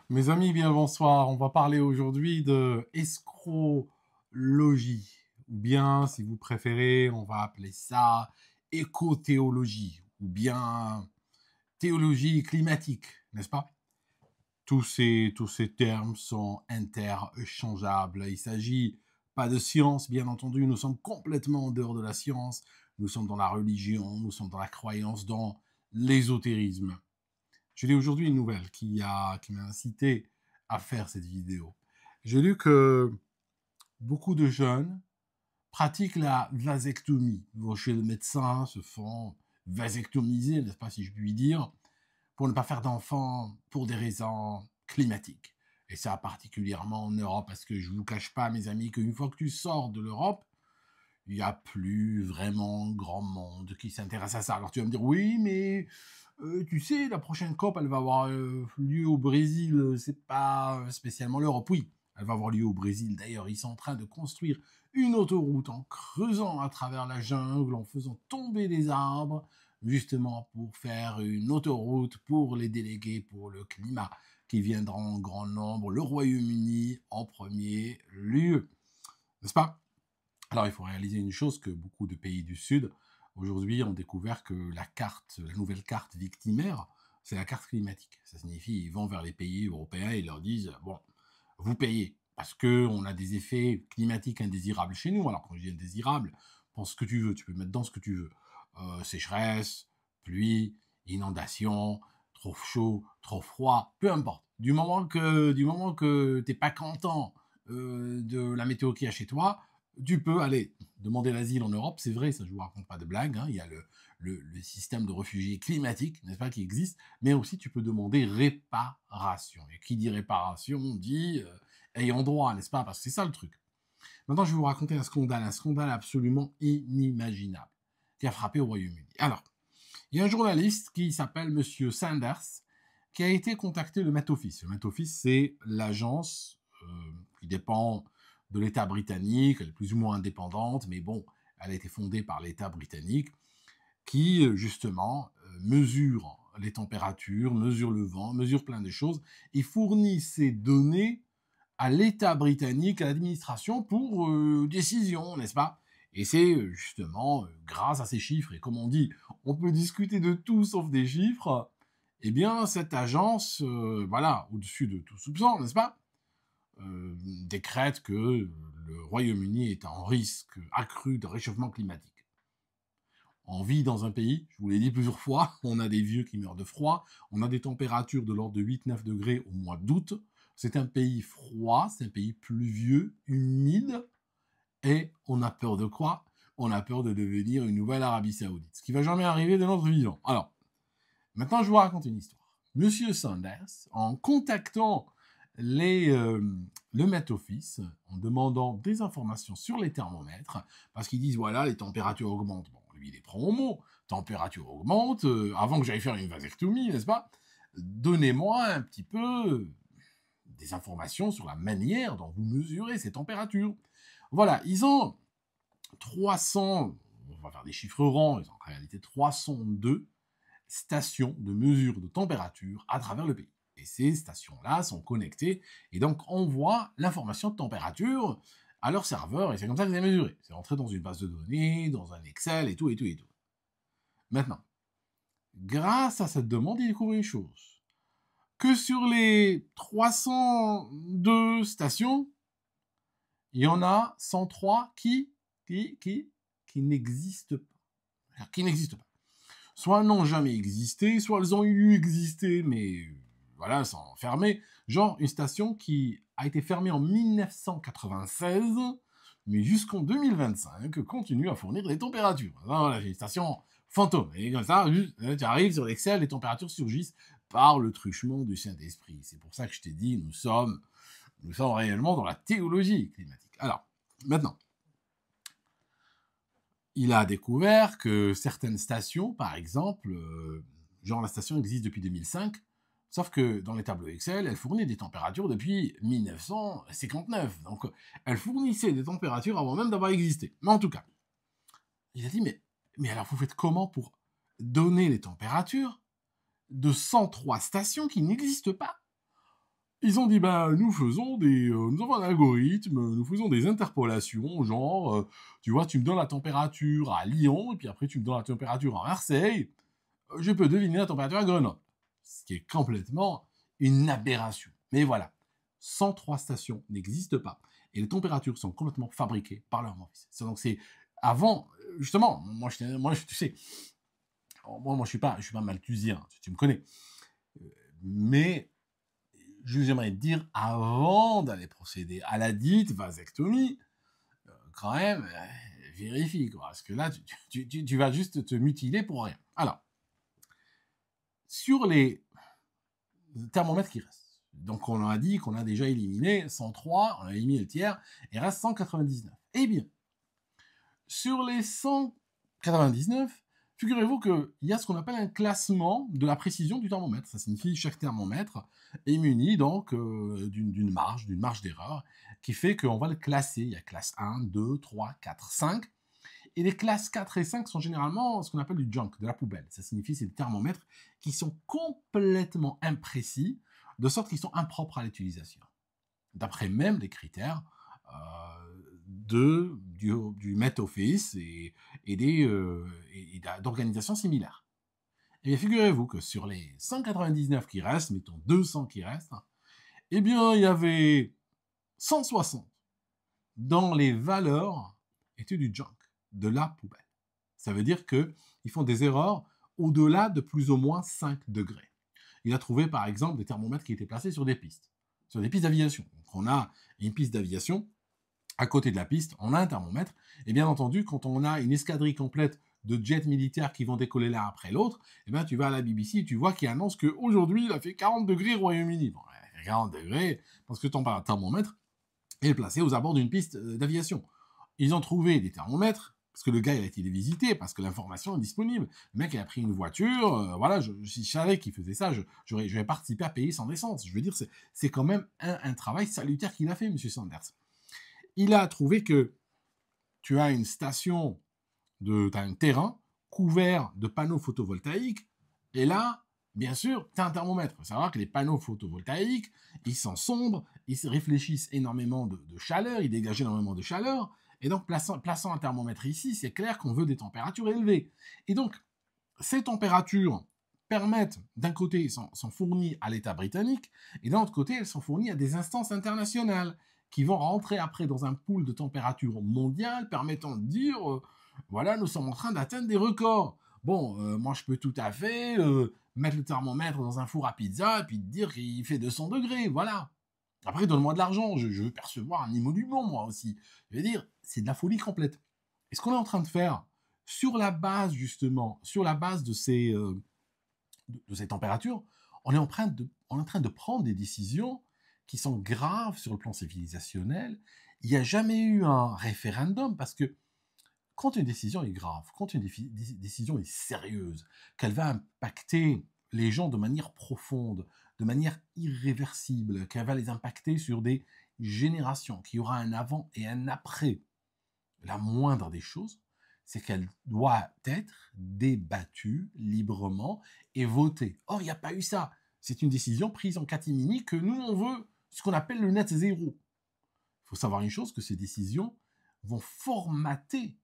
Mes amis, bien bonsoir. On va parler aujourd'hui de escrologie, ou bien, si vous préférez, on va appeler ça écothéologie, ou bien théologie climatique, n'est-ce pas? Tous ces termes sont interchangeables. Il s'agit pas de science, bien entendu. Nous sommes complètement en dehors de la science. Nous sommes dans la religion, nous sommes dans la croyance, dans l'ésotérisme. J'ai lu aujourd'hui une nouvelle qui m'a incité à faire cette vidéo. J'ai lu que beaucoup de jeunes pratiquent la vasectomie. Ils vont chez le médecin, se font vasectomiser, n'est-ce pas si je puis dire, pour ne pas faire d'enfants pour des raisons climatiques. Et ça particulièrement en Europe, parce que je ne vous cache pas, mes amis, qu'une fois que tu sors de l'Europe, il n'y a plus vraiment grand monde qui s'intéresse à ça. Alors tu vas me dire, oui, mais tu sais, la prochaine COP, elle va avoir lieu au Brésil, c'est pas spécialement l'Europe. Oui, elle va avoir lieu au Brésil. D'ailleurs, ils sont en train de construire une autoroute en creusant à travers la jungle, en faisant tomber des arbres, justement pour faire une autoroute pour les délégués pour le climat qui viendront en grand nombre, le Royaume-Uni en premier lieu. N'est-ce pas? Alors, il faut réaliser une chose que beaucoup de pays du Sud, aujourd'hui, ont découvert que la nouvelle carte victimaire, c'est la carte climatique. Ça signifie qu'ils vont vers les pays européens et leur disent, bon, vous payez, parce qu'on a des effets climatiques indésirables chez nous. Alors, quand je dis indésirables, pense ce que tu veux, tu peux mettre dans ce que tu veux. Sécheresse, pluie, inondation, trop chaud, trop froid, peu importe. Du moment que t'es pas content de la météo qu'il y a chez toi, tu peux aller demander l'asile en Europe, c'est vrai, ça je vous raconte pas de blague, hein, il y a le système de réfugiés climatiques, n'est-ce pas, qui existe, mais aussi tu peux demander réparation. Et qui dit réparation dit ayant droit, n'est-ce pas, parce que c'est ça le truc. Maintenant, je vais vous raconter un scandale absolument inimaginable qui a frappé au Royaume-Uni. Alors, il y a un journaliste qui s'appelle Monsieur Sanders qui a été contacté le Met Office. Le Met Office, c'est l'agence qui dépend de l'État britannique, elle est plus ou moins indépendante, mais bon, elle a été fondée par l'État britannique, qui justement mesure les températures, mesure le vent, mesure plein de choses, et fournit ces données à l'État britannique, à l'administration, pour décision, n'est-ce pas? Et c'est justement grâce à ces chiffres, et comme on dit, on peut discuter de tout sauf des chiffres, eh bien, cette agence, voilà, au-dessus de tout soupçon, n'est-ce pas, décrète que le Royaume-Uni est en risque accru de réchauffement climatique. On vit dans un pays, je vous l'ai dit plusieurs fois, on a des vieux qui meurent de froid, on a des températures de l'ordre de 8-9 degrés au mois d'août. C'est un pays froid, c'est un pays pluvieux, humide, et on a peur de quoi? On a peur de devenir une nouvelle Arabie Saoudite, ce qui va jamais arriver de notre vivant. Alors, maintenant je vous raconte une histoire. Monsieur Sanders, en contactant les, euh, le Met Office, en demandant des informations sur les thermomètres, parce qu'ils disent, voilà, les températures augmentent. Bon, lui, il les prend au mot. Température augmente, avant que j'aille faire une vasectomie, n'est-ce pas? Donnez-moi un petit peu des informations sur la manière dont vous mesurez ces températures. Voilà, ils ont 300, on va faire des chiffres ronds, ils ont en réalité 302 stations de mesure de température à travers le pays. Et ces stations-là sont connectées et donc envoient l'information de température à leur serveur et c'est comme ça que c'est mesuré. C'est entré dans une base de données, dans un Excel et tout, et tout, et tout. Maintenant, grâce à cette demande, ils découvrent une chose. Que sur les 302 stations, il y en a 103 qui n'existent pas. Qui n'existent pas. Soit elles n'ont jamais existé, soit elles ont eu existé, mais voilà, elles sont fermées. Genre une station qui a été fermée en 1996, mais jusqu'en 2025 continue à fournir des températures. Voilà, c'est une station fantôme. Et comme ça, juste, tu arrives sur l'Excel, les températures surgissent par le truchement du Saint-Esprit. C'est pour ça que je t'ai dit, nous sommes réellement dans la théologie climatique. Alors, maintenant, il a découvert que certaines stations, par exemple, genre la station existe depuis 2005, sauf que dans les tableaux Excel, elle fournit des températures depuis 1959. Donc, elle fournissait des températures avant même d'avoir existé. Mais en tout cas, il a dit, mais alors vous faites comment pour donner les températures de 103 stations qui n'existent pas? Ils ont dit, bah, nous avons un algorithme, nous faisons des interpolations, genre, tu vois, tu me donnes la température à Lyon, et puis après tu me donnes la température à Marseille, je peux deviner la température à Grenoble. Ce qui est complètement une aberration. Mais voilà, 103 stations n'existent pas, et les températures sont complètement fabriquées par leur maurice. Donc c'est avant, justement, tu sais, moi je suis pas malthusien, tu me connais, mais j'aimerais dire, avant d'aller procéder à la dite vasectomie, quand même, vérifie, quoi. Parce que là, tu vas juste te mutiler pour rien. Alors, sur les thermomètres qui restent, donc on a dit qu'on a déjà éliminé 103, on a éliminé le tiers, il reste 199. Eh bien, sur les 199, figurez-vous qu'il y a ce qu'on appelle un classement de la précision du thermomètre. Ça signifie que chaque thermomètre est muni donc d'une marge d'erreur, qui fait qu'on va le classer. Il y a classe 1, 2, 3, 4, 5. Et les classes 4 et 5 sont généralement ce qu'on appelle du junk, de la poubelle. Ça signifie que c'est des thermomètres qui sont complètement imprécis, de sorte qu'ils sont impropres à l'utilisation. D'après même les critères du Met Office et d'organisations similaires. Et bien, figurez-vous que sur les 199 qui restent, mettons 200 qui restent, eh bien, il y avait 160 dont les valeurs étaient du junk, de la poubelle. Ça veut dire qu'ils font des erreurs au-delà de plus ou moins 5 degrés. Il a trouvé, par exemple, des thermomètres qui étaient placés sur des pistes d'aviation. Donc, on a une piste d'aviation, à côté de la piste, on a un thermomètre, et bien entendu, quand on a une escadrille complète de jets militaires qui vont décoller l'un après l'autre, eh bien, tu vas à la BBC, tu vois qu'il annonce qu'aujourd'hui, il a fait 40 degrés au Royaume-Uni. Bon, 40 degrés, parce que ton thermomètre est placé aux abords d'une piste d'aviation. Ils ont trouvé des thermomètres, parce que le gars, il a été les visiter, parce que l'information est disponible. Le mec, il a pris une voiture, voilà, si je savais qu'il faisait ça, j'aurais participé à payer son essence. Je veux dire, c'est quand même un travail salutaire qu'il a fait, M. Sanders. Il a trouvé que tu as une station, tu as un terrain couvert de panneaux photovoltaïques, et là, bien sûr, tu as un thermomètre. Il faut savoir que les panneaux photovoltaïques, ils sont sombres, ils réfléchissent énormément de chaleur, ils dégagent énormément de chaleur, et donc plaçant un thermomètre ici, c'est clair qu'on veut des températures élevées. Et donc, ces températures permettent, d'un côté, sont fournies à l'État britannique, et d'un autre côté, elles sont fournies à des instances internationales qui vont rentrer après dans un pool de température mondiale permettant de dire, voilà, nous sommes en train d'atteindre des records. Bon, moi je peux tout à fait mettre le thermomètre dans un four à pizza et puis te dire qu'il fait 200 degrés, voilà. Après, donne-moi de l'argent, je veux percevoir un émolument, moi aussi. Je veux dire, c'est de la folie complète. Et ce qu'on est en train de faire, sur la base, justement, sur la base de ces températures, on est en train de prendre des décisions qui sont graves sur le plan civilisationnel. Il n'y a jamais eu un référendum parce que quand une décision est grave, quand une décision est sérieuse, qu'elle va impacter les gens de manière profonde, de manière irréversible, qu'elle va les impacter sur des générations, qu'il y aura un avant et un après, la moindre des choses, c'est qu'elle doit être débattue librement et votée. Or, il n'y a pas eu ça. C'est une décision prise en catimini que nous, on veut ce qu'on appelle le net zéro. Il faut savoir une chose, que ces décisions vont formater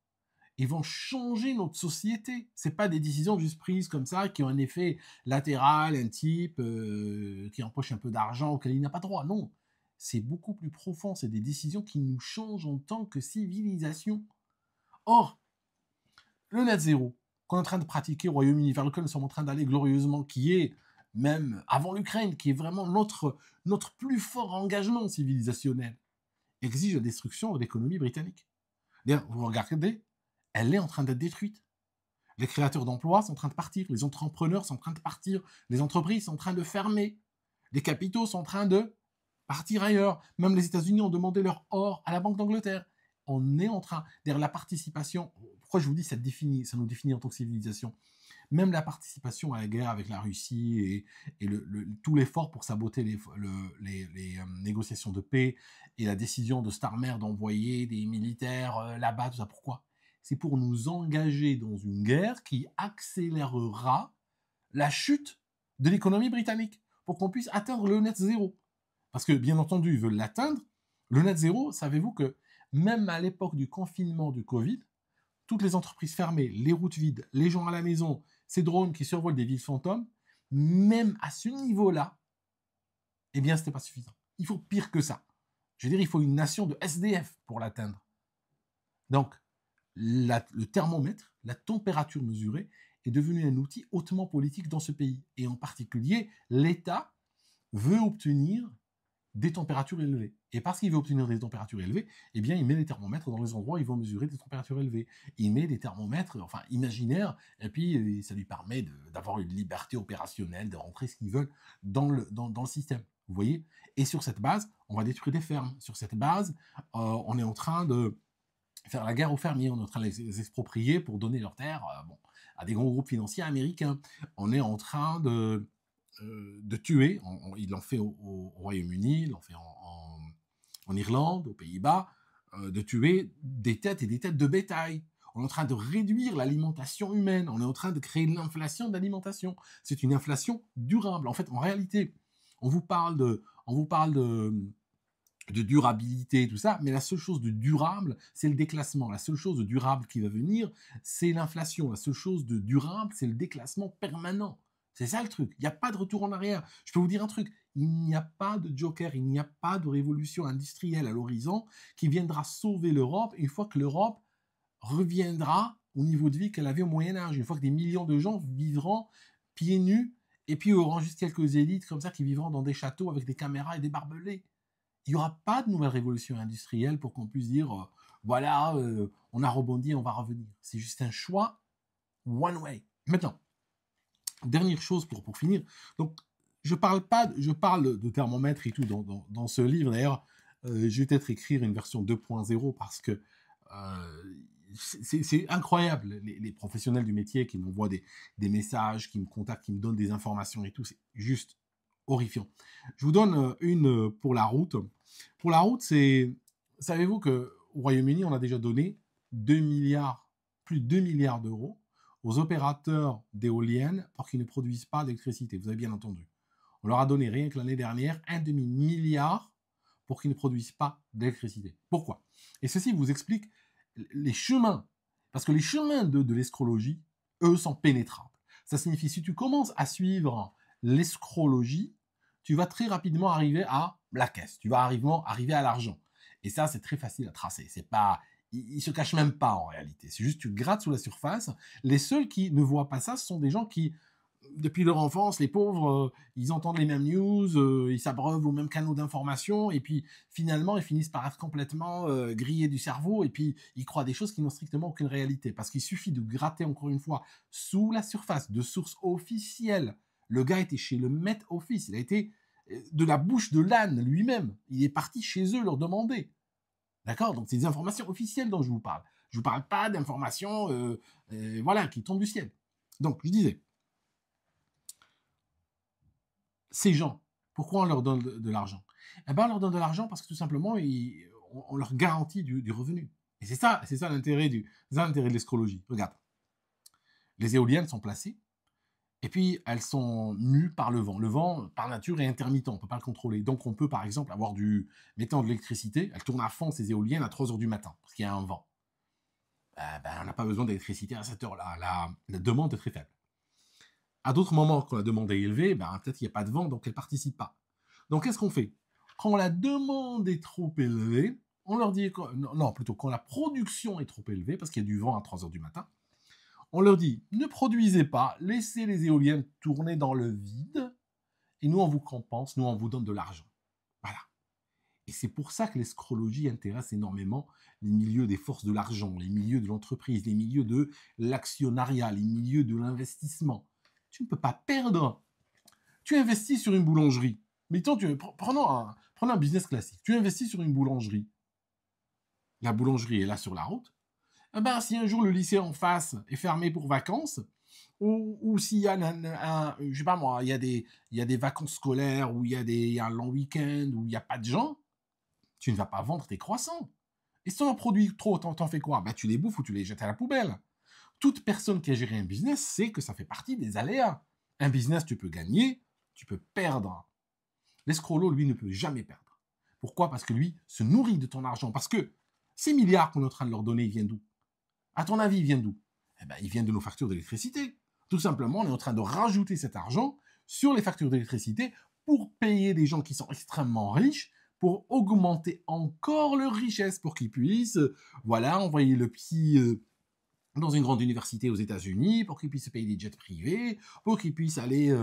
et vont changer notre société. Ce pas des décisions juste prises comme ça, qui ont un effet latéral, un type qui empoche un peu d'argent auquel il n'a pas droit. Non, c'est beaucoup plus profond. C'est des décisions qui nous changent en tant que civilisation. Or, le net zéro qu'on est en train de pratiquer au Royaume-Uni, vers lequel nous sommes en train d'aller glorieusement, qui est, même avant l'Ukraine, qui est vraiment notre plus fort engagement civilisationnel, exige la destruction de l'économie britannique. D'ailleurs, vous regardez, elle est en train d'être détruite. Les créateurs d'emplois sont en train de partir, les entrepreneurs sont en train de partir, les entreprises sont en train de fermer, les capitaux sont en train de partir ailleurs. Même les États-Unis ont demandé leur or à la Banque d'Angleterre. On est en train, derrière la participation, pourquoi je vous dis ça nous définit en tant que civilisation, même la participation à la guerre avec la Russie et tout l'effort pour saboter les négociations de paix et la décision de Starmer d'envoyer des militaires là-bas, tout ça, pourquoi? C'est pour nous engager dans une guerre qui accélérera la chute de l'économie britannique, pour qu'on puisse atteindre le net zéro. Parce que, bien entendu, ils veulent l'atteindre. Le net zéro, savez-vous que même à l'époque du confinement du Covid, toutes les entreprises fermées, les routes vides, les gens à la maison, ces drones qui survolent des villes fantômes, même à ce niveau-là, eh bien, ce n'était pas suffisant. Il faut pire que ça. Je veux dire, il faut une nation de SDF pour l'atteindre. Donc, le thermomètre, la température mesurée, est devenu un outil hautement politique dans ce pays. Et en particulier, l'État veut obtenir des températures élevées. Et parce qu'il veut obtenir des températures élevées, eh bien, il met les thermomètres dans les endroits où ils vont mesurer des températures élevées. Il met des thermomètres, enfin, imaginaires, et puis ça lui permet d'avoir une liberté opérationnelle, de rentrer ce qu'ils veulent dans le système. Vous voyez? Et sur cette base, on va détruire des fermes. Sur cette base, on est en train de faire la guerre aux fermiers, on est en train de les exproprier pour donner leurs terres à des grands groupes financiers américains. On est en train de tuer, il l'en fait au Royaume-Uni, il l'en fait en Irlande, aux Pays-Bas, de tuer des têtes et des têtes de bétail. On est en train de réduire l'alimentation humaine, on est en train de créer l'inflation d'alimentation. C'est une inflation durable. En fait, en réalité, on vous parle de durabilité, tout ça, mais la seule chose de durable, c'est le déclassement. La seule chose de durable qui va venir, c'est l'inflation. La seule chose de durable, c'est le déclassement permanent. C'est ça le truc. Il n'y a pas de retour en arrière. Je peux vous dire un truc. Il n'y a pas de joker, il n'y a pas de révolution industrielle à l'horizon qui viendra sauver l'Europe une fois que l'Europe reviendra au niveau de vie qu'elle avait au Moyen-Âge. Une fois que des millions de gens vivront pieds nus, et puis il y aura juste quelques élites comme ça qui vivront dans des châteaux avec des caméras et des barbelés. Il n'y aura pas de nouvelle révolution industrielle pour qu'on puisse dire voilà, on a rebondi, on va revenir. C'est juste un choix one way. Maintenant, dernière chose pour finir. Donc, je parle de thermomètre et tout dans ce livre. D'ailleurs, je vais peut-être écrire une version 2.0 parce que c'est incroyable. Les professionnels du métier qui m'envoient des messages, qui me contactent, qui me donnent des informations et tout, c'est juste horrifiant. Je vous donne une pour la route. Pour la route, savez-vous qu'au Royaume-Uni, on a déjà donné plus de 2 milliards d'euros aux opérateurs d'éoliennes pour qu'ils ne produisent pas d'électricité. Vous avez bien entendu. On leur a donné rien que l'année dernière un demi-milliard pour qu'ils ne produisent pas d'électricité. Pourquoi? Et ceci vous explique les chemins. Parce que les chemins de l'escrologie, eux, sont pénétrables. Ça signifie, si tu commences à suivre l'escrologie, tu vas très rapidement arriver à la caisse. Tu vas arriver à l'argent. Et ça, c'est très facile à tracer. C'est pas, ils se cachent même pas en réalité. C'est juste tu grattes sous la surface. Les seuls qui ne voient pas ça, ce sont des gens qui, depuis leur enfance, les pauvres, ils entendent les mêmes news, ils s'abreuvent aux mêmes canaux d'information, et puis finalement, ils finissent par être complètement grillés du cerveau, et puis ils croient des choses qui n'ont strictement aucune réalité. Parce qu'il suffit de gratter, encore une fois, sous la surface, de sources officielles. Le gars était chez le Met Office, il a été de la bouche de l'âne lui-même. Il est parti chez eux leur demander. D'accord? Donc c'est des informations officielles dont je vous parle. Je vous parle pas d'informations voilà, qui tombent du ciel. Donc, je disais, ces gens, pourquoi on leur donne de l'argent? Eh ben, on leur donne de l'argent parce que tout simplement, on leur garantit du revenu. Et c'est ça l'intérêt de l'escrologie. Regarde, les éoliennes sont placées, et puis elles sont mues par le vent. Le vent, par nature, est intermittent, on ne peut pas le contrôler. Donc on peut, par exemple, avoir mettant de l'électricité, elles tournent à fond, ces éoliennes, à 3 heures du matin, parce qu'il y a un vent. On n'a pas besoin d'électricité à cette heure-là. La demande est très faible. À d'autres moments, quand la demande est élevée, peut-être qu'il n'y a pas de vent, donc elle ne participe pas. Donc qu'est-ce qu'on fait? Quand la demande est trop élevée, on leur dit, plutôt quand la production est trop élevée, parce qu'il y a du vent à 3 heures du matin, on leur dit, ne produisez pas, laissez les éoliennes tourner dans le vide, et nous on vous compense, nous on vous donne de l'argent. Voilà. Et c'est pour ça que l'escrologie intéresse énormément les milieux des forces de l'argent, les milieux de l'entreprise, les milieux de l'actionnariat, les milieux de l'investissement. Tu ne peux pas perdre. Tu investis sur une boulangerie. Mettons, prenons un business classique. Tu investis sur une boulangerie. La boulangerie est là sur la route. Si un jour le lycée en face est fermé pour vacances, ou s'il y a je sais pas moi, il y a des vacances scolaires, ou il y a un long week-end, où il n'y a pas de gens, tu ne vas pas vendre tes croissants. Et si tu en produis trop, t'en fais quoi? Tu les bouffes ou tu les jettes à la poubelle. Toute personne qui a géré un business sait que ça fait partie des aléas. Un business, tu peux gagner, tu peux perdre. L'escrolo, lui, ne peut jamais perdre. Pourquoi? Parce que lui se nourrit de ton argent. Parce que ces milliards qu'on est en train de leur donner, ils viennent d'où? À ton avis, ils viennent d'où? Eh ben, ils viennent de nos factures d'électricité. Tout simplement, on est en train de rajouter cet argent sur les factures d'électricité pour payer des gens qui sont extrêmement riches, pour augmenter encore leur richesse, pour qu'ils puissent, voilà, envoyer le petit dans une grande université aux États-Unis, pour qu'ils puissent se payer des jets privés, pour qu'ils puissent aller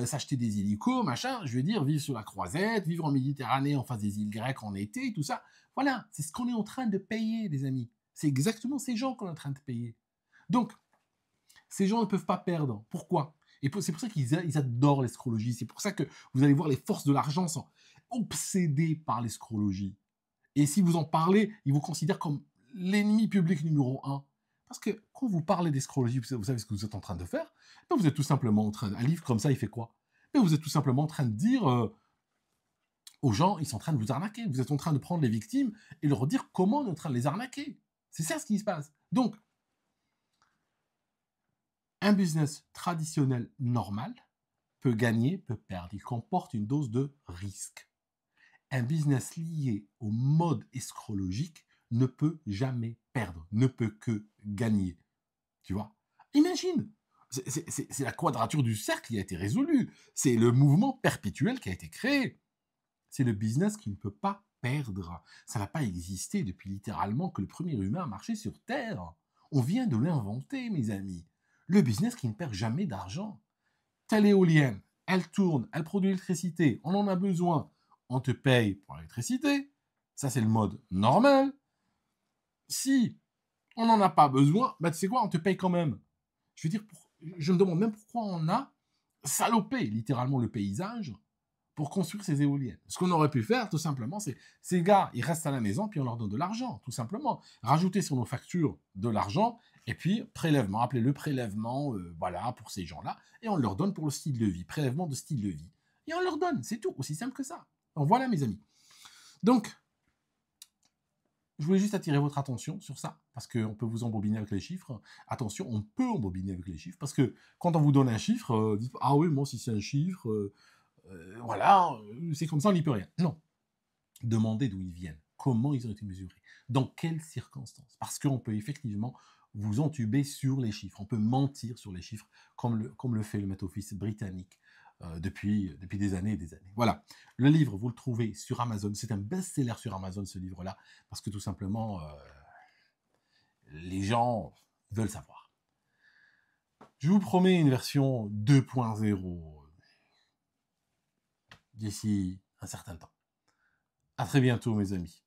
s'acheter des hélicos, machin. Je veux dire, vivre sur la croisette, vivre en Méditerranée en face des îles grecques en été, tout ça. Voilà, c'est ce qu'on est en train de payer, les amis. C'est exactement ces gens qu'on est en train de payer. Donc, ces gens ne peuvent pas perdre. Pourquoi? Et c'est pour ça qu'ils adorent l'escrologie. C'est pour ça que vous allez voir, les forces de l'argent sont obsédées par l'escrologie. Et si vous en parlez, ils vous considèrent comme l'ennemi public numéro un. Parce que quand vous parlez d'escrologie, vous savez ce que vous êtes en train de faire? Ben, vous êtes tout simplement en train... Un livre comme ça, il fait quoi? Ben, vous êtes tout simplement en train de dire aux gens, ils sont en train de vous arnaquer. Vous êtes en train de prendre les victimes et leur dire comment on est en train de les arnaquer. C'est ça ce qui se passe. Donc, un business traditionnel normal peut gagner, peut perdre. Il comporte une dose de risque. Un business lié au mode escrologique ne peut jamais perdre, ne peut que gagner. Tu vois? Imagine, c'est la quadrature du cercle qui a été résolue. C'est le mouvement perpétuel qui a été créé. C'est le business qui ne peut pas perdre. Ça n'a pas existé depuis littéralement que le premier humain a marché sur Terre. On vient de l'inventer, mes amis. Le business qui ne perd jamais d'argent. Telle éolienne, elle tourne, elle produit l'électricité, on en a besoin, on te paye pour l'électricité. Ça, c'est le mode normal. Si on n'en a pas besoin, bah, tu sais quoi, on te paye quand même. Je veux dire, je me demande même pourquoi on a salopé littéralement le paysage pour construire ces éoliennes. Ce qu'on aurait pu faire, tout simplement, c'est ces gars, ils restent à la maison, puis on leur donne de l'argent, tout simplement. Rajouter sur nos factures de l'argent, et puis prélèvement, appelez-le prélèvement, voilà, pour ces gens-là, et on leur donne pour le style de vie, prélèvement de style de vie. Et on leur donne, c'est tout, aussi simple que ça. Donc voilà, mes amis. Donc, je voulais juste attirer votre attention sur ça, parce qu'on peut vous embobiner avec les chiffres. Attention, on peut embobiner avec les chiffres, parce que quand on vous donne un chiffre, dites, ah oui, moi, si c'est un chiffre... voilà, c'est comme ça, on n'y peut rien. Non. Demandez d'où ils viennent, comment ils ont été mesurés, dans quelles circonstances. Parce qu'on peut effectivement vous entuber sur les chiffres, on peut mentir sur les chiffres, comme le fait le Met Office britannique depuis des années et des années. Voilà, le livre, vous le trouvez sur Amazon, c'est un best-seller sur Amazon, ce livre-là, parce que tout simplement, les gens veulent savoir. Je vous promets une version 2.0 d'ici un certain temps. À très bientôt, mes amis.